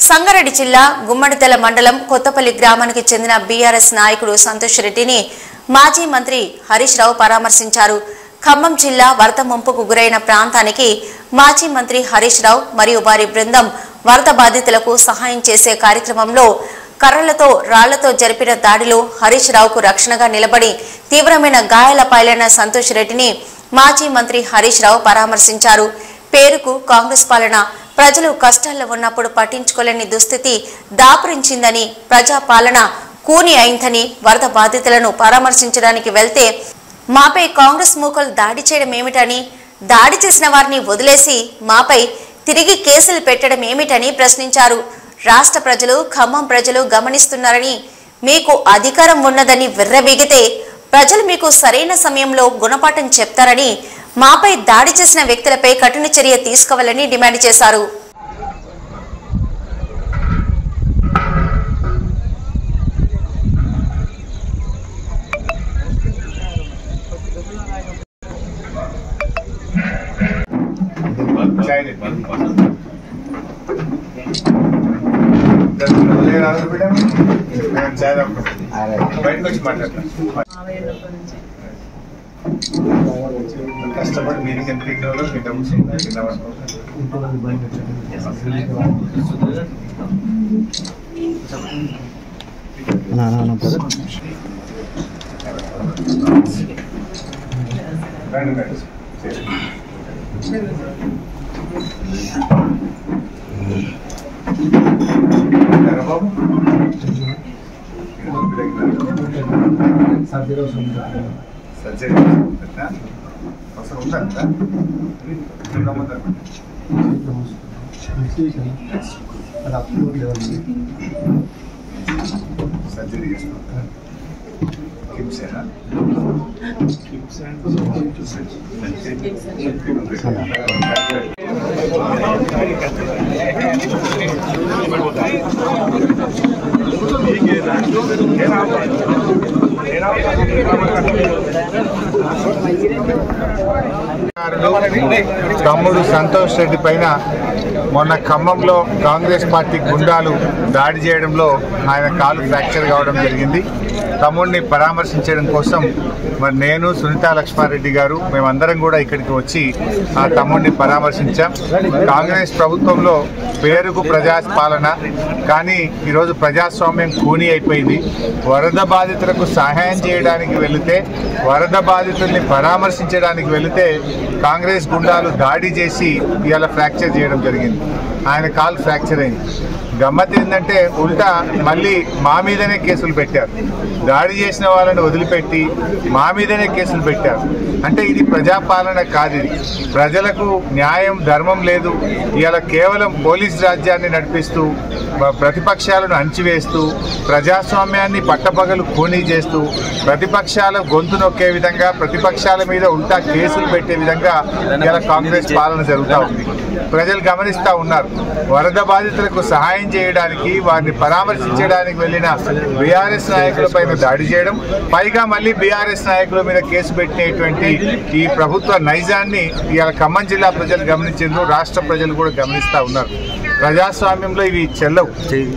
సంగారెడ్డి జిల్లా గుమ్మడితెల మండలం కొత్తపల్లి గ్రామానికి చెందిన బీఆర్ఎస్ నాయకుడు సంతోష్ రెడ్డిని మాజీ మంత్రి హరీష్ రావు పరామర్శించారు. ఖమ్మం జిల్లా వరద ముంపుకు గురైన ప్రాంతానికి మాజీ మంత్రి హరీష్ రావు మరియు వారి బృందం వరద బాధితులకు సహాయం చేసే కార్యక్రమంలో కర్రలతో రాళ్లతో జరిపిన దాడిలో హరీష్ రావుకు రక్షణగా నిలబడి తీవ్రమైన గాయాల పాలైన సంతోష్ రెడ్డిని మాజీ మంత్రి హరీష్ రావు పరామర్శించారు. పేరుకు కాంగ్రెస్ పాలన ప్రజలు కష్టాల్లో ఉన్నప్పుడు పట్టించుకోలేని దుస్థితి దాపురించిందని, ప్రజా పాలన కూని అయిందని వరద బాధితులను పరామర్శించడానికి వెళ్తే మాపై కాంగ్రెస్ మూకలు దాడి చేయడం ఏమిటని, దాడి చేసిన వారిని వదిలేసి మాపై తిరిగి కేసులు పెట్టడం ఏమిటని ప్రశ్నించారు. రాష్ట్ర ప్రజలు, ఖమ్మం ప్రజలు గమనిస్తున్నారని, మీకు అధికారం ఉన్నదని విర్రవీగితే ప్రజలు మీకు సరైన సమయంలో గుణపాఠం చెప్తారని, మాపై దాడి చేసిన వ్యక్తులపై కఠిన చర్య తీసుకోవాలని డిమాండ్ చేశారు. కష్టపడి మీటింగ్ ఎంత బాబు సర్జరీ అవసరం ఉందా? సర్జరీ చేసుకుంటా కిమ్సేనా? తమ్ముడు సంతోష్ రెడ్డి పైన మొన్న ఖమ్మంలో కాంగ్రెస్ పార్టీ గుండాలు దాడి చేయడంలో ఆయన కాలు ఫ్రాక్చర్ కావడం జరిగింది. తమ్ముడిని పరామర్శించడం కోసం మరి నేను, సునీతా లక్ష్మారెడ్డి గారు మేమందరం కూడా ఇక్కడికి వచ్చి ఆ తమ్ముడిని పరామర్శించాం. కాంగ్రెస్ ప్రభుత్వంలో పేరుకు ప్రజాపాలన, కానీ ఈరోజు ప్రజాస్వామ్యం కూని అయిపోయింది. వరద బాధితులకు సహాయం చేయడానికి వెళితే, వరద బాధితుల్ని పరామర్శించడానికి వెళితే కాంగ్రెస్ గుండాలు దాడి చేసి ఇవాళ ఫ్రాక్చర్ చేయడం జరిగింది. ఆయన కాలు ఫ్రాక్చర్ అయింది. గమ్మత్ ఏంటంటే ఉల్టా మళ్ళీ మా మీదనే కేసులు పెట్టారు. దాడి చేసిన వాళ్ళని వదిలిపెట్టి మా మీదనే కేసులు పెట్టారు. అంటే ఇది ప్రజాపాలన కాదు. ఇది ప్రజలకు న్యాయం, ధర్మం లేదు. ఇవాళ కేవలం పోలీస్ రాజ్యాన్ని నడిపిస్తూ, ప్రతిపక్షాలను అణచివేస్తూ, ప్రజాస్వామ్యాన్ని పట్టపగలు ఖూనీ చేస్తూ, ప్రతిపక్షాల గొంతు నొక్కే విధంగా, ప్రతిపక్షాల మీద ఉల్టా కేసులు పెట్టే విధంగా ఇవాళ కాంగ్రెస్ పాలన జరుగుతూ ఉంది. ప్రజలు గమనిస్తూ ఉన్నారు. వరద బాధితులకు సహాయం చేయడానికి, వారిని పరామర్శించడానికి వెళ్లిన బీఆర్ఎస్ నాయకుల పైన దాడి చేయడం, పైగా మళ్ళీ బీఆర్ఎస్ నాయకుల మీద కేసు పెట్టినటువంటి ఈ ప్రభుత్వ నైజాన్ని ఇవాళ ఖమ్మం జిల్లా ప్రజలు గమనించారు, రాష్ట్ర ప్రజలు కూడా గమనిస్తూ ఉన్నారు. ప్రజాస్వామ్యంలో ఇవి చెల్లవు.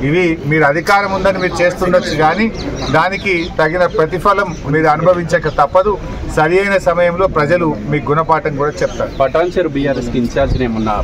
ఇవి మీరు అధికారం ఉందని మీరు చేస్తుండొచ్చు, కానీ దానికి తగిన ప్రతిఫలం మీరు అనుభవించక తప్పదు. సరి అయిన సమయంలో ప్రజలు మీకు గుణపాఠం కూడా చెప్తారు. పటాన్చెరు బీఆర్ఎస్ కి ఇన్ఛార్జ్ ఏమన్నా